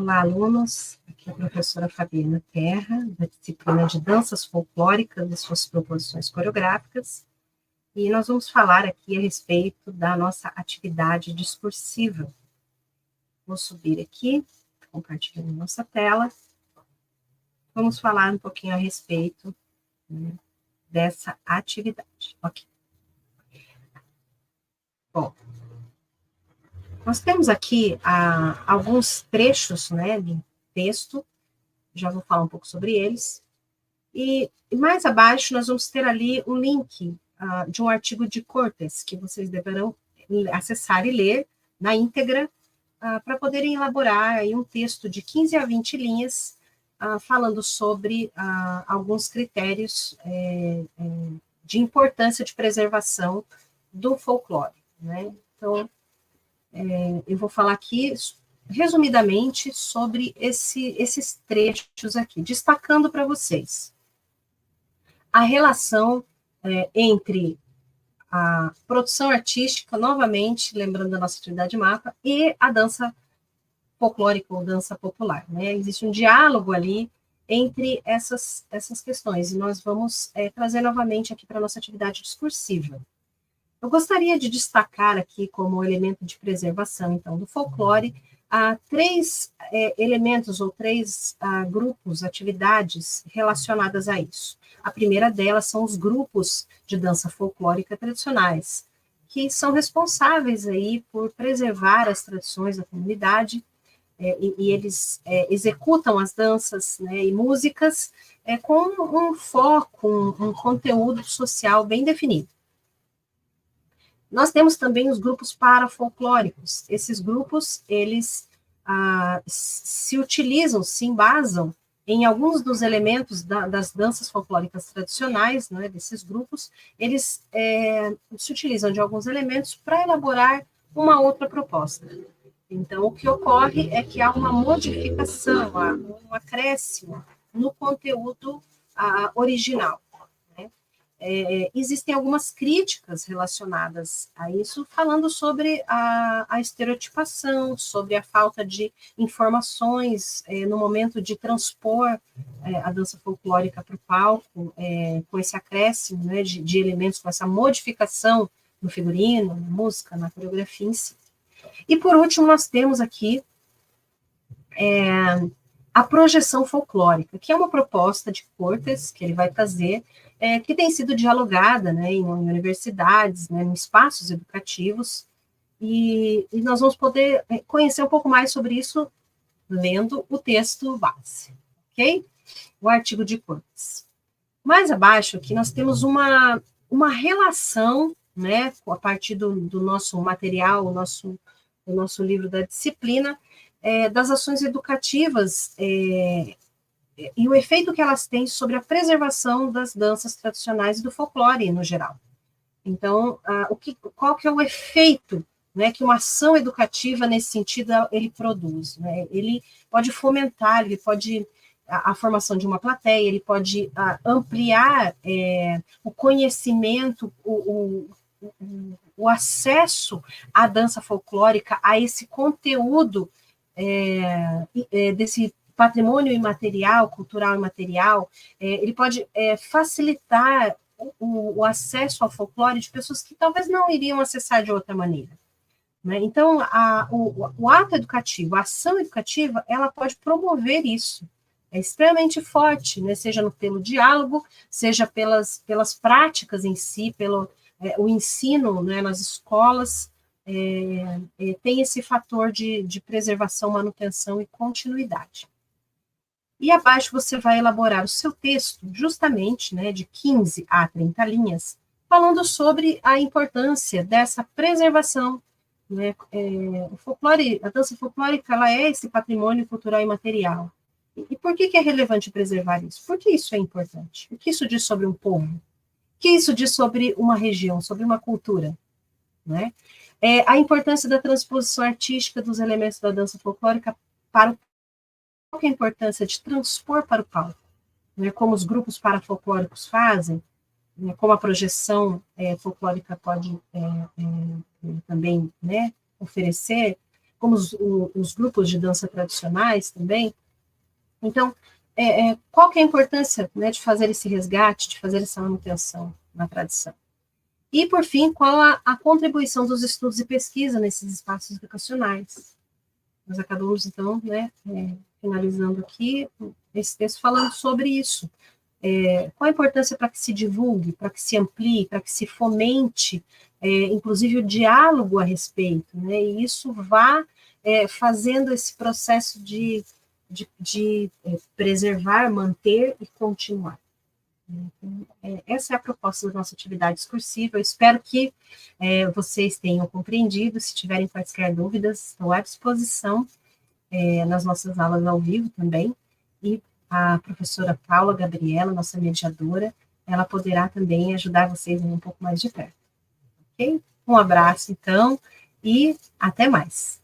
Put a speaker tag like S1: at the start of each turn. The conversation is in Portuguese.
S1: Olá, alunos. Aqui é a professora Fabiana Terra, da disciplina de Danças Folclóricas e suas proposições coreográficas, e nós vamos falar aqui a respeito da nossa atividade discursiva. Vou subir aqui, compartilhando nossa tela. Vamos falar um pouquinho a respeito, né, dessa atividade. Ok. Bom, nós temos aqui alguns trechos, né, de texto, já vou falar um pouco sobre eles, e mais abaixo nós vamos ter ali um link de um artigo de Cortes, que vocês deverão acessar e ler na íntegra, para poderem elaborar aí um texto de 15 a 20 linhas, falando sobre alguns critérios de importância de preservação do folclore, né? Então, eu vou falar aqui, resumidamente, sobre esses trechos aqui, destacando para vocês a relação entre a produção artística, novamente, lembrando da nossa atividade mapa, e a dança folclórica ou dança popular, né? Existe um diálogo ali entre essas questões, e nós vamos trazer novamente aqui para a nossa atividade discursiva. Eu gostaria de destacar aqui como elemento de preservação, então, do folclore, três elementos ou três grupos, atividades relacionadas a isso. A primeira delas são os grupos de dança folclórica tradicionais, que são responsáveis aí por preservar as tradições da comunidade, e eles executam as danças, né, e músicas com um foco, um conteúdo social bem definido. Nós temos também os grupos parafolclóricos. Esses grupos, eles se utilizam, se embasam em alguns dos elementos das danças folclóricas tradicionais, né, desses grupos, eles se utilizam de alguns elementos para elaborar uma outra proposta. Então, o que ocorre é que há uma modificação, um acréscimo no conteúdo original. Existem algumas críticas relacionadas a isso, falando sobre a estereotipação, sobre a falta de informações no momento de transpor a dança folclórica para o palco, com esse acréscimo, né, de elementos, com essa modificação no figurino, na música, na coreografia em si. E, por último, nós temos aqui a projeção folclórica, que é uma proposta de Cortes, que ele vai trazer, que tem sido dialogada, né, em universidades, né, em espaços educativos, e nós vamos poder conhecer um pouco mais sobre isso lendo o texto base, ok? O artigo de Cortes. Mais abaixo aqui nós temos uma relação, né, a partir do nosso material, o nosso livro da disciplina, das ações educativas e o efeito que elas têm sobre a preservação das danças tradicionais e do folclore no geral. Então, qual que é o efeito, né, que uma ação educativa nesse sentido ele produz? Né? Ele pode fomentar, ele pode a formação de uma plateia, ele pode ampliar o conhecimento, o acesso à dança folclórica, a esse conteúdo desse patrimônio imaterial, cultural imaterial, ele pode facilitar o acesso ao folclore de pessoas que talvez não iriam acessar de outra maneira. Né? Então, o ato educativo, a ação educativa, ela pode promover isso. É extremamente forte, né? Seja pelo diálogo, seja pelas práticas em si, pelo o ensino, né, nas escolas, tem esse fator de preservação, manutenção e continuidade. E abaixo você vai elaborar o seu texto, justamente, né, de 15 a 30 linhas, falando sobre a importância dessa preservação. Né? O folclore, a dança folclórica, ela é esse patrimônio cultural e material. E por que é relevante preservar isso? Por que isso é importante? O que isso diz sobre um povo? O que isso diz sobre uma região, sobre uma cultura? Né? A importância da transposição artística dos elementos da dança folclórica para o palco. Qual que é a importância de transpor para o palco? Né? Como os grupos parafolclóricos fazem, né? Como a projeção folclórica pode também, né, oferecer, como os grupos de dança tradicionais também. Então, qual que é a importância, né, de fazer esse resgate, de fazer essa manutenção na tradição? E, por fim, qual a contribuição dos estudos e pesquisa nesses espaços educacionais? Nós acabamos, então, né, finalizando aqui esse texto falando sobre isso. Qual a importância para que se divulgue, para que se amplie, para que se fomente, inclusive, o diálogo a respeito, né? E isso vá fazendo esse processo de preservar, manter e continuar. Então, essa é a proposta da nossa atividade discursiva. Eu espero que vocês tenham compreendido. Se tiverem quaisquer dúvidas, estou à disposição nas nossas aulas ao vivo também. E a professora Paula Gabriela, nossa mediadora, ela poderá também ajudar vocês um pouco mais de perto. Ok? Um abraço, então, e até mais.